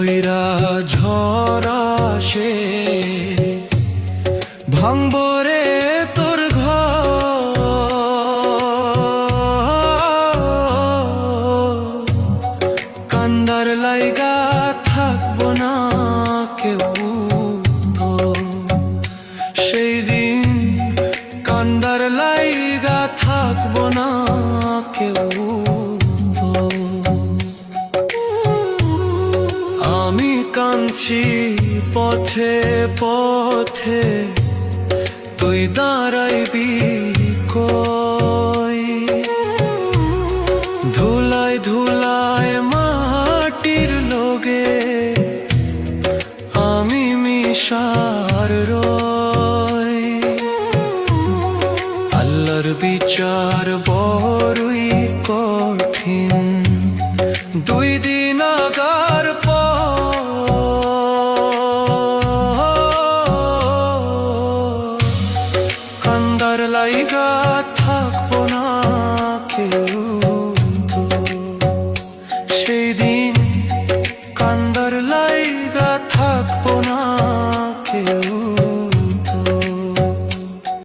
বইরা ঝরা সে ভাঙবরে তোর ঘর, কান্দার লাইগা থাকবো না কেউ তো, সেই দিন কান্দার লাইগা থাকবো না কেউ তো। আমি কাঁদছি পথে পথে, তুই দাঁড়াইবি কই? ধুলায় ধুলায় মাটির লোগে আমি মিশার রই। আল্লাহর বিচার বড়ই কঠিন, দুই দিন আগার কান্দার লাইগা থাক